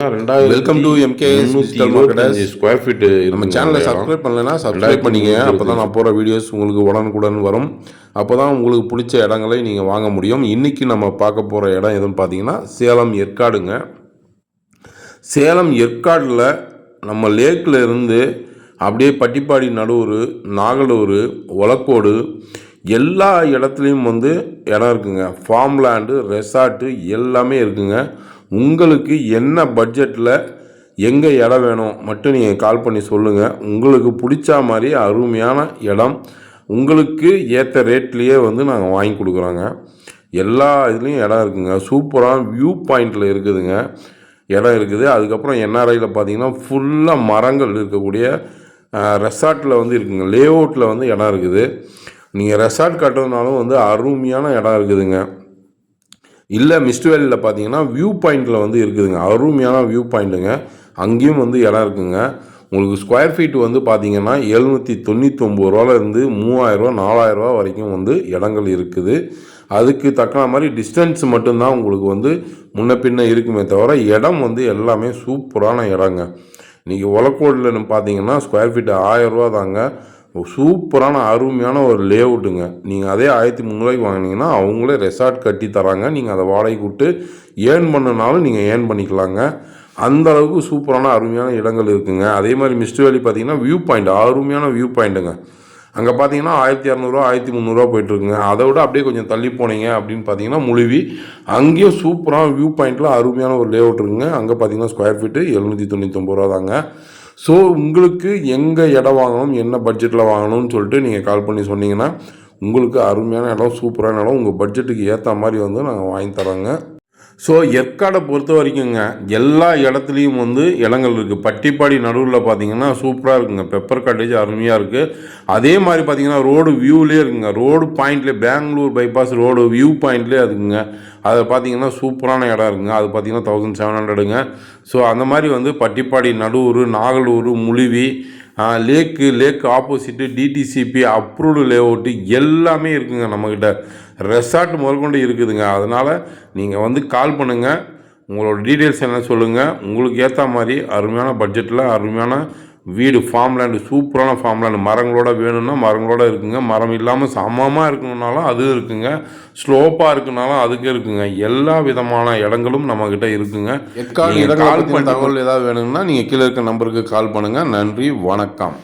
Welcome to MKS digital marketers. Square feet நம்ம சேனலை subscribe பண்ணலைன்னா சப்ஸ்கிரைப் பண்ணிங்க. அப்போ தான் நான் போகிற வீடியோஸ் உங்களுக்கு உடனுக்குடன் வரும். அப்போ தான் உங்களுக்கு பிடிச்ச இடங்களை நீங்கள் வாங்க முடியும். இன்றைக்கி நம்ம பார்க்க போகிற இடம் எதுன்னு பார்த்தீங்கன்னா சேலம் ஏற்காடுங்க. சேலம் ஏற்காடில் நம்ம லேக்கில் இருந்து அப்படியே பட்டிப்பாடி, நடூர், நாகலூர், ஒலக்கோடு எல்லா இடத்துலையும் இடம் இருக்குங்க. ஃபார்ம் லேண்டு, ரெசார்ட்டு எல்லாமே இருக்குங்க. உங்களுக்கு என்ன பட்ஜெட்டில் எங்கே இடம் வேணும் மட்டும் நீங்கள் கால் பண்ணி சொல்லுங்கள். உங்களுக்கு பிடிச்ச மாதிரி அருமையான இடம் உங்களுக்கு ஏற்ற ரேட்லேயே நாங்கள் வாங்கி கொடுக்குறோங்க. எல்லா இதுலேயும் இடம் இருக்குங்க. சூப்பரான வியூ பாயிண்டில் இருக்குதுங்க, இடம் இருக்குது. அதுக்கப்புறம் என்ஆர்ஐயில் பார்த்தீங்கன்னா ஃபுல்லாக மரங்கள் இருக்கக்கூடிய ரெசார்ட்டில் இருக்குங்க. லே அவுட்டில் இடம் இருக்குது. நீங்கள் ரெசார்ட் கட்டுறதுனாலும் அருமையான இடம் இருக்குதுங்க. இல்லை மிஸ்ட் வேலியில் பார்த்தீங்கன்னா வியூ பாயிண்டில் இருக்குதுங்க. அருமையான வியூ பாயிண்ட்டுங்க. அங்கேயும் இடம் இருக்குங்க. உங்களுக்கு ஸ்கொயர் ஃபீட் பார்த்தீங்கன்னா 799 ரூபாலேருந்து 3000 4000 வரைக்கும் இடங்கள் இருக்குது. அதுக்கு தக்கன மாதிரி டிஸ்டன்ஸ் மட்டும்தான் உங்களுக்கு முன்ன பின்ன இருக்குமே தவிர இடம் எல்லாமே சூப்பரான இடங்க. இன்றைக்கி ஒலக்கோடில் பார்த்தீங்கன்னா ஸ்கொயர் ஃபீட் 1000 ரூபா தாங்க. சூப்பரான அருமையான ஒரு லே அவுட்டுங்க. நீங்கள் அதே 1300 வாங்கினீங்கன்னா அவங்களே ரெசார்ட் கட்டி தராங்க. நீங்கள் அதை வாடகைக்கு விட்டு ஏர்ன் பண்ணனாலும் நீங்கள் ஏர்ன் பண்ணிக்கலாங்க. அந்த அளவுக்கு சூப்பரான அருமையான இடங்கள் இருக்குங்க. அதே மாதிரி மிஸ்ட் வேலி பார்த்தீங்கன்னா வியூ பாயிண்ட், அருமையான வியூ பாயிண்ட்டுங்க. அங்கே பார்த்தீங்கன்னா 1200 1300 போயிட்டுருக்குங்க. அதை விட அப்படியே கொஞ்சம் தள்ளி போனீங்க அப்படின்னு பார்த்தீங்கன்னா முழுவி, அங்கேயும் சூப்பரான வியூ பாயிண்டில் அருமையான ஒரு லே அவுட் இருக்குங்க. அங்கே பார்த்தீங்கன்னா ஸ்கொயர் ஃபீட்டு 799 ரூபா தாங்க. ஸோ உங்களுக்கு எங்கே இடம் வாங்கணும், என்ன பட்ஜெட்டில் வாங்கணும்னு சொல்லிட்டு நீங்கள் கால் பண்ணி சொன்னீங்கன்னா உங்களுக்கு அருமையான இடம், சூப்பரான இடம் உங்கள் பட்ஜெட்டுக்கு ஏற்ற மாதிரி நாங்கள் வாங்கி தரோங்க. ஸோ ஏற்காடை பொறுத்த வரைக்குங்க எல்லா இடத்துலையும் இடங்கள் இருக்குது. பட்டிப்பாடி நடுவில் பார்த்தீங்கன்னா சூப்பராக இருக்குங்க. பெப்பர் காட்டேஜ் அருமையாக இருக்குது. அதே மாதிரி பார்த்தீங்கன்னா ரோடு வியூலேயே இருக்குங்க. ரோடு பாயிண்ட்லேயே பெங்களூர் பைபாஸ் ரோடு வியூ பாயிண்ட்லேயே இருக்குங்க. அதை பார்த்தீங்கன்னா சூப்பரான இடம் இருக்குங்க. அது பார்த்தீங்கன்னா 1700ங்க. ஸோ அந்த மாதிரி பட்டிப்பாடி, நடூர், நாகலூர், முழுவி, லேக்கு ஆப்போசிட்டு டிடிசிபி அப்ரூவ்டு லே அவுட்டு எல்லாமே இருக்குங்க. நம்மக்கிட்ட ரெசார்ட் முதற்கொண்டு இருக்குதுங்க. அதனால் நீங்கள் கால் பண்ணுங்கள். உங்களோட டீட்டெயில்ஸ் என்ன சொல்லுங்கள். உங்களுக்கு ஏற்ற மாதிரி அருமையான பட்ஜெட்டில் அருமையான வீடு, ஃபார்ம் லேண்டு, சூப்பரான ஃபார்ம் லேண்டு மரங்களோட வேணும்னா மரங்களோட இருக்குங்க. மரம் இல்லாமல் சமமாக இருக்கணுன்னாலும் அதுவும் இருக்குங்க. ஸ்லோப்பாக இருக்குனாலும் அதுக்கு இருக்குங்க. எல்லா விதமான இடங்களும் நம்மக்கிட்ட இருக்குங்க. கால் பண்ணி தகவல் ஏதாவது வேணுங்கன்னா நீங்கள் கீழே இருக்க நம்பருக்கு கால் பண்ணுங்கள். நன்றி, வணக்கம்.